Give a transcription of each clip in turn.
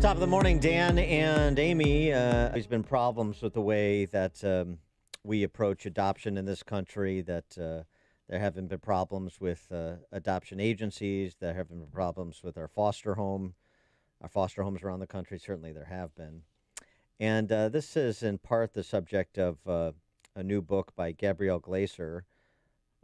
Top of the morning, Dan and Amy. There's been problems with the way that we approach adoption in this country, that there haven't been problems with adoption agencies. There haven't been problems with our foster homes around the country. Certainly there have been. And this is in part the subject of a new book by Gabrielle Glaser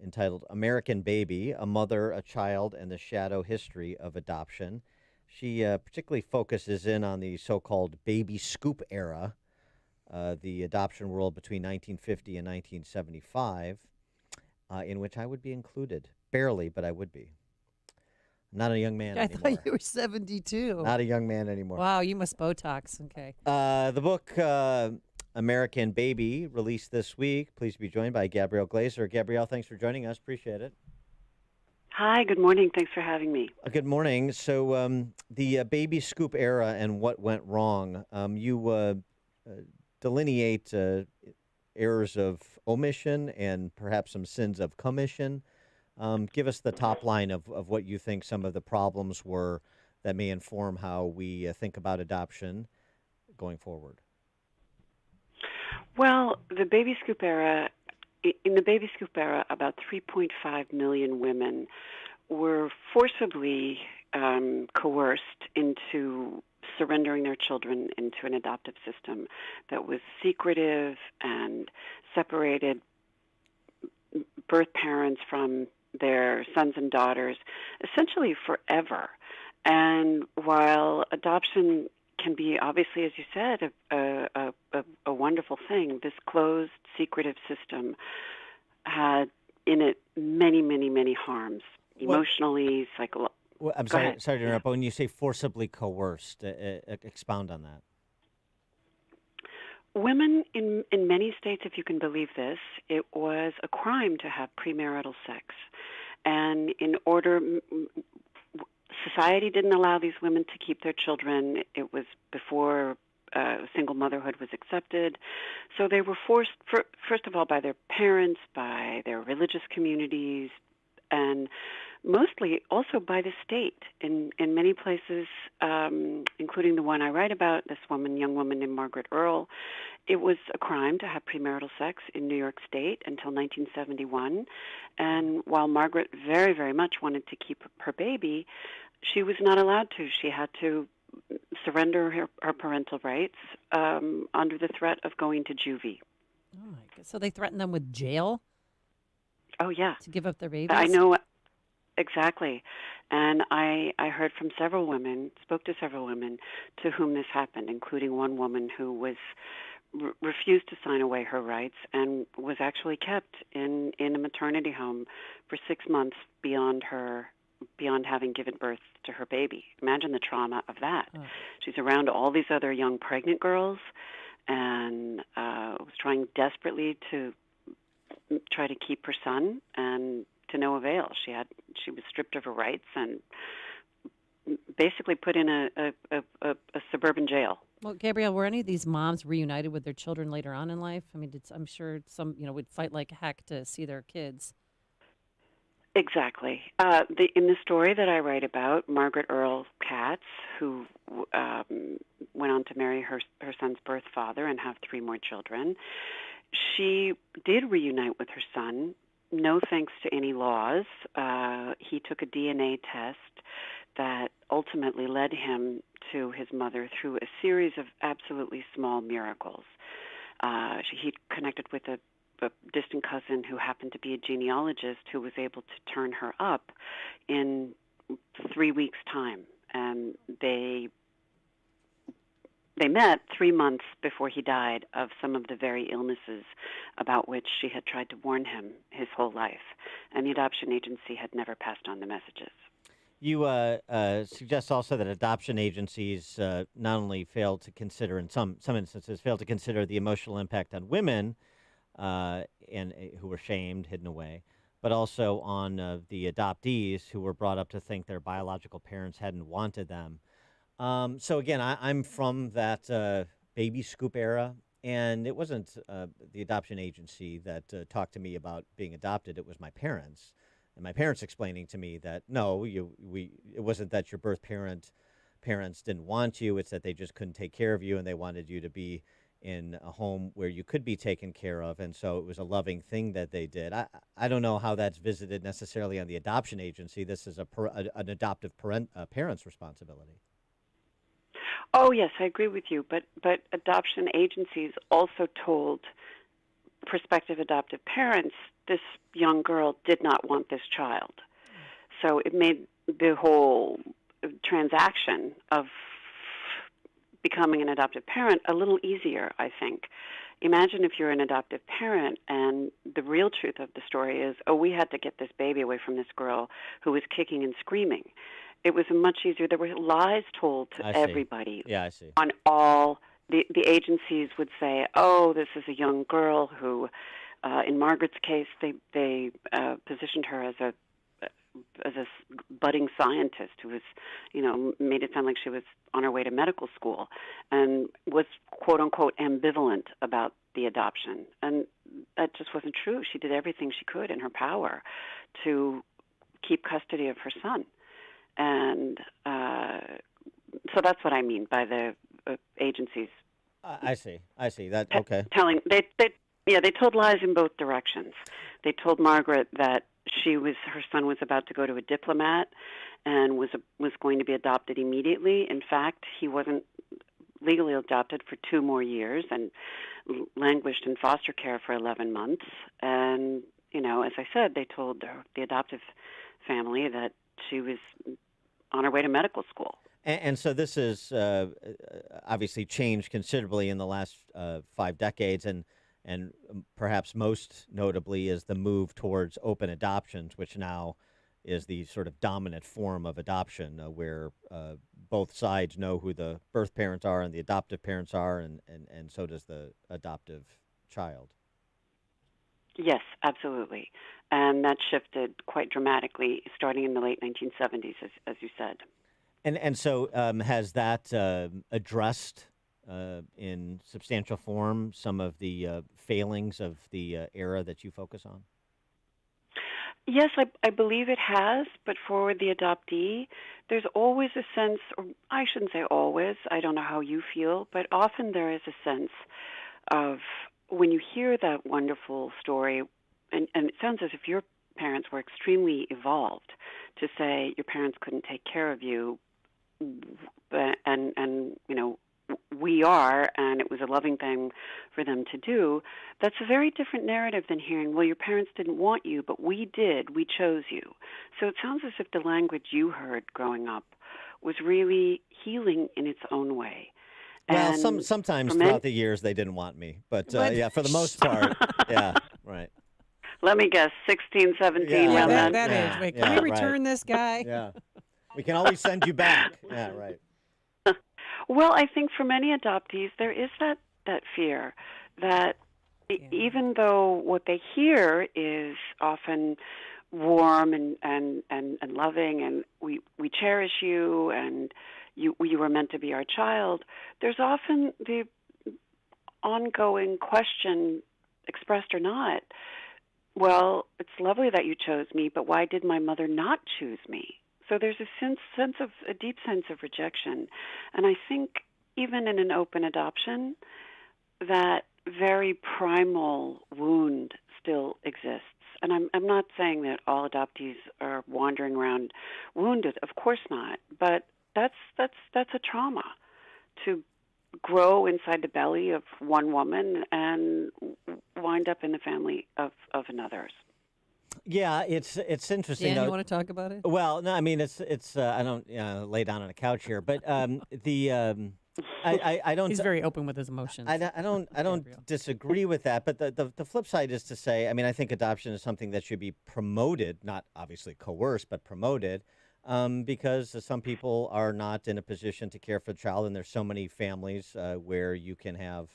entitled American Baby, A Mother, a Child, and the Shadow History of Adoption. She particularly focuses in on the so-called baby scoop era, the adoption world between 1950 and 1975, in which I would be included. Barely, but I would be. I'm not a young man I anymore. thought you were 72. Not a young man anymore. Wow, you must Botox. Okay. The book, American Baby, released this week. Please be joined by Gabrielle Glaser. Gabrielle, thanks for joining us. Appreciate it. Hi, good morning. Thanks for having me. Good morning. So the baby scoop era and what went wrong, you delineate errors of omission and perhaps some sins of commission. Give us the top line of what you think some of the problems were that may inform how we think about adoption going forward. Well, the baby scoop era, in the baby scoop era, about 3.5 million women were forcibly coerced into surrendering their children into an adoptive system that was secretive and separated birth parents from their sons and daughters essentially forever. And while adoption can be, obviously, as you said, a wonderful thing, this closed, secretive system had in it many, many, many harms, emotionally, psychologically. Well, I'm sorry to interrupt, but when you say forcibly coerced, expound on that. Women in many states, if you can believe this, it was a crime to have premarital sex. And in order, society didn't allow these women to keep their children. It was before single motherhood was accepted. So they were forced, first of all, by their parents, by their religious communities, and mostly also by the state. In many places, including the one I write about, this young woman named Margaret Earl, it was a crime to have premarital sex in New York State until 1971. And while Margaret very, very much wanted to keep her baby, she was not allowed to. She had to surrender her parental rights under the threat of going to juvie. Oh my God. So they threatened them with jail? Oh, yeah. To give up their babies? I know. Exactly. And I heard from several women, spoke to several women to whom this happened, including one woman who was refused to sign away her rights and was actually kept in a maternity home for 6 months beyond having given birth to her baby. Imagine the trauma of that. Oh. She's around all these other young pregnant girls and was trying desperately to try to keep her son, and to no avail. She was stripped of her rights and basically put in a suburban jail. Well, Gabrielle, were any of these moms reunited with their children later on in life? I mean, I'm sure some, would fight like heck to see their kids. Exactly. In the story that I write about, Margaret Earl Katz, who went on to marry her son's birth father and have 3 more children, she did reunite with her son, no thanks to any laws. He took a DNA test that ultimately led him to his mother through a series of absolutely small miracles. He connected with a distant cousin who happened to be a genealogist who was able to turn her up in 3 weeks' time. And they met 3 months before he died of some of the very illnesses about which she had tried to warn him his whole life. And the adoption agency had never passed on the messages. You suggest also that adoption agencies not only fail to consider, in some instances, fail to consider the emotional impact on women and who were shamed, hidden away, but also on the adoptees who were brought up to think their biological parents hadn't wanted them. So again, I'm from that baby scoop era, and it wasn't the adoption agency that talked to me about being adopted. It was my parents, and my parents explaining to me that no, it wasn't that your birth parent parents didn't want you. It's that they just couldn't take care of you, and they wanted you to be in a home where you could be taken care of. And so it was a loving thing that they did. I don't know how that's visited necessarily on the adoption agency. This is an adoptive parent's responsibility. Oh, yes, I agree with you. But adoption agencies also told prospective adoptive parents this young girl did not want this child. So it made the whole transaction of becoming an adoptive parent a little easier, I think. Imagine if you're an adoptive parent and the real truth of the story is, oh, we had to get this baby away from this girl who was kicking and screaming. It was much easier. There were lies told to everybody. Yeah, I see. On all, the agencies would say, oh, this is a young girl who, in Margaret's case, they positioned her as a budding scientist who was, made it sound like she was on her way to medical school and was, quote unquote, ambivalent about the adoption. And that just wasn't true. She did everything she could in her power to keep custody of her son. And so that's what I mean by the agencies. I see. That okay. They told lies in both directions. They told Margaret that her son was about to go to a diplomat and was going to be adopted immediately. In fact, he wasn't legally adopted for 2 more years and languished in foster care for 11 months. And, as I said, they told the adoptive family that she was on her way to medical school. And so this is obviously changed considerably in the last 5 decades, and perhaps most notably is the move towards open adoptions, which now is the sort of dominant form of adoption, where both sides know who the birth parents are and the adoptive parents are, and so does the adoptive child. Yes, absolutely. And that shifted quite dramatically starting in the late 1970s, as you said. And so has that addressed in substantial form some of the failings of the era that you focus on? Yes, I believe it has, but for the adoptee, there's always a sense, or I shouldn't say always, I don't know how you feel, but often there is a sense of when you hear that wonderful story, and it sounds as if your parents were extremely evolved to say your parents couldn't take care of you, and we are, and it was a loving thing for them to do. That's a very different narrative than hearing, well, your parents didn't want you, but we did. We chose you. So it sounds as if the language you heard growing up was really healing in its own way. Well, sometimes throughout the years they didn't want me, but yeah, for the most part, yeah, right. Let me guess, 16, 17. Yeah, that age. Wait, can we return this guy? Yeah, we can always send you back. Yeah, right. Well, I think for many adoptees there is that fear that even though what they hear is often warm and loving, and we cherish you, and you were meant to be our child, there's often the ongoing question, expressed or not, well, it's lovely that you chose me, but why did my mother not choose me? So there's a deep sense of rejection. And I think even in an open adoption, that very primal wound still exists. And I'm not saying that all adoptees are wandering around wounded. Of course not. But that's a trauma to grow inside the belly of one woman and wind up in the family of another's. Yeah, it's interesting. Dan, you want to talk about it? Well, no, I mean it's I don't lay down on a couch here, but I don't. He's very open with his emotions. I don't Gabrielle. disagree with that, but the flip side is to say, I mean, I think adoption is something that should be promoted, not obviously coerced, but promoted, because some people are not in a position to care for the child, and there's so many families where you can have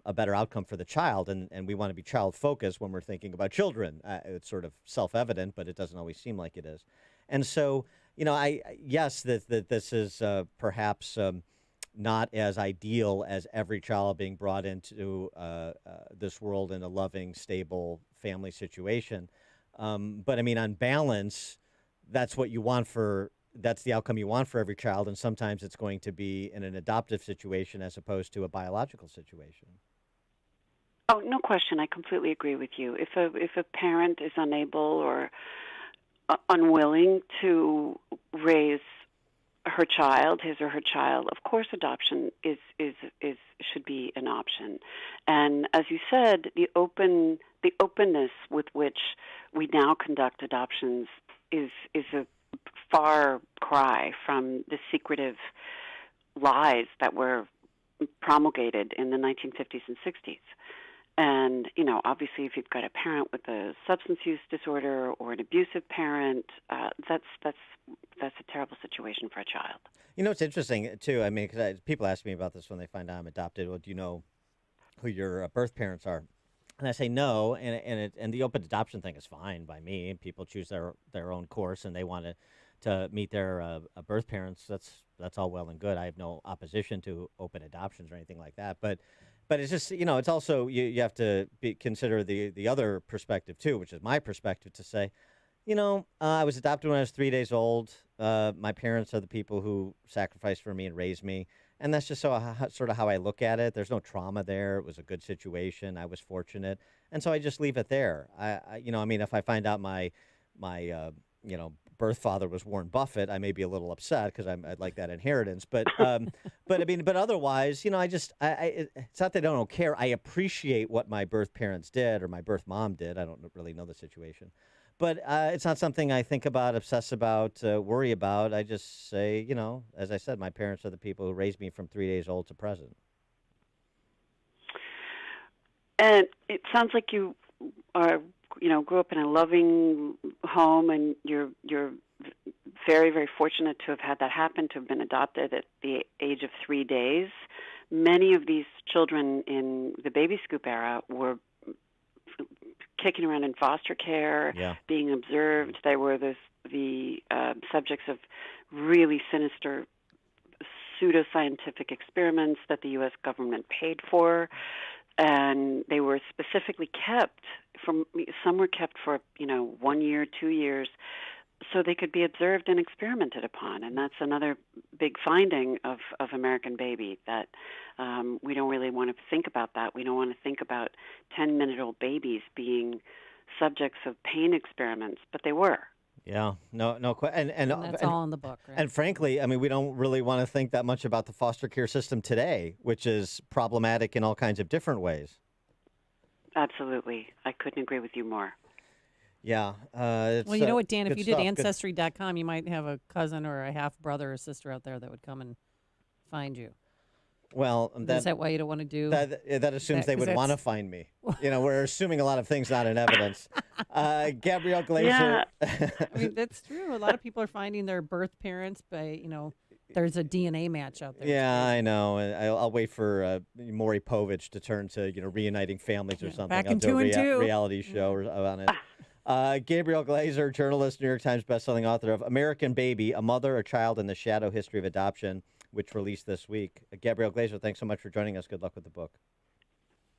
a better outcome for the child, and we want to be child-focused when we're thinking about children. It's sort of self-evident, but it doesn't always seem like it is. And so, yes, that this is perhaps not as ideal as every child being brought into this world in a loving, stable family situation. But I mean, on balance, that's what you want for that's the outcome you want for every child, and sometimes it's going to be in an adoptive situation as opposed to a biological situation. Oh, no question. I completely agree with you. If a parent is unable or unwilling to raise her child, his or her child, of course, adoption is should be an option. And as you said, the openness with which we now conduct adoptions is a far cry from the secretive lies that were promulgated in the 1950s and 60s. And, obviously if you've got a parent with a substance use disorder or an abusive parent, that's a terrible situation for a child. It's interesting, too. I mean, because people ask me about this when they find out I'm adopted. Well, do you know who your birth parents are? And I say no, and the open adoption thing is fine by me. People choose their own course, and they want to meet their birth parents. That's all well and good. I have no opposition to open adoptions or anything like that. But it's just, it's also, you have to consider the other perspective, too, which is my perspective to say, I was adopted when I was 3 days old. My parents are the people who sacrificed for me and raised me. And that's just sort of how I look at it. There's no trauma there. It was a good situation. I was fortunate. And so I just leave it there. If I find out my birth father was Warren Buffett, I may be a little upset because I'd like that inheritance. But but otherwise, it's not that I don't care. I appreciate what my birth parents did or my birth mom did. I don't really know the situation. But it's not something I think about, obsess about, worry about. I just say, as I said, my parents are the people who raised me from 3 days old to present. And it sounds like you are, grew up in a loving home, and you're very, very fortunate to have had that happen, to have been adopted at the age of 3 days. Many of these children in the baby scoop era were kicking around in foster care, being observed. They were the subjects of really sinister pseudoscientific experiments that the U.S. government paid for, and they were specifically kept some were kept for 1 year, 2 years, so they could be observed and experimented upon. And that's another big finding of American Baby, that we don't really want to think about that. We don't want to think about 10-minute-old babies being subjects of pain experiments, but they were. Yeah, no, and that's all in the book, right? And frankly, we don't really want to think that much about the foster care system today, which is problematic in all kinds of different ways. Absolutely. I couldn't agree with you more. Yeah. Well, you know what, Dan? If you did Ancestry.com, you might have a cousin or a half-brother or sister out there that would come and find you. Well, is that why you don't want to do that? Assumes they would want to find me. We're assuming a lot of things not in evidence. Gabrielle Glaser. Yeah. That's true. A lot of people are finding their birth parents by, there's a DNA match out there. Yeah, I know. I'll wait for Maury Povich to turn to, reuniting families or something. Back in I'll do 2 and 2. Reality show on it. Gabrielle Glaser, journalist, New York Times bestselling author of American Baby, A Mother, a Child, and the Shadow History of Adoption, which released this week. Gabrielle Glaser, thanks so much for joining us. Good luck with the book.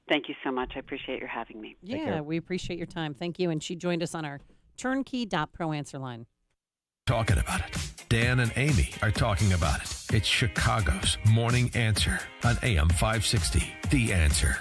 Thank you so much. I appreciate your having me. Yeah, we appreciate your time. Thank you. And she joined us on our turnkey.pro answer line. Talking about it. Dan and Amy are talking about it. It's Chicago's Morning Answer on AM 560. The Answer.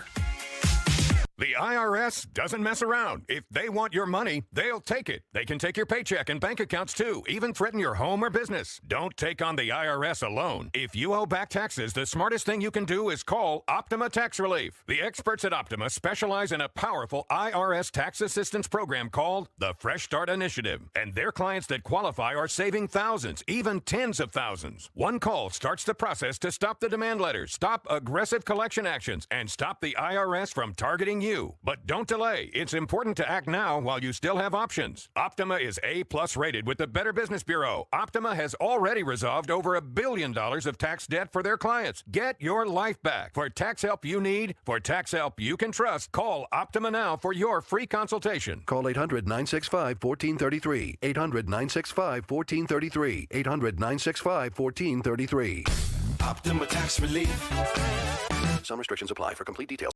The IRS doesn't mess around. If they want your money, they'll take it. They can take your paycheck and bank accounts too, even threaten your home or business. Don't take on the IRS alone. If you owe back taxes, the smartest thing you can do is call Optima Tax Relief. The experts at Optima specialize in a powerful IRS tax assistance program called the Fresh Start Initiative. And their clients that qualify are saving thousands, even tens of thousands. One call starts the process to stop the demand letters, stop aggressive collection actions, and stop the IRS from targeting you. But don't delay. It's important to act now while you still have options. Optima is A+ rated with the Better Business Bureau. Optima has already resolved over $1 billion of tax debt for their clients. Get your life back. For tax help you need, for tax help you can trust, call Optima now for your free consultation. Call 800-965-1433. 800-965-1433. 800-965-1433. Optima Tax Relief. Some restrictions apply. For complete details.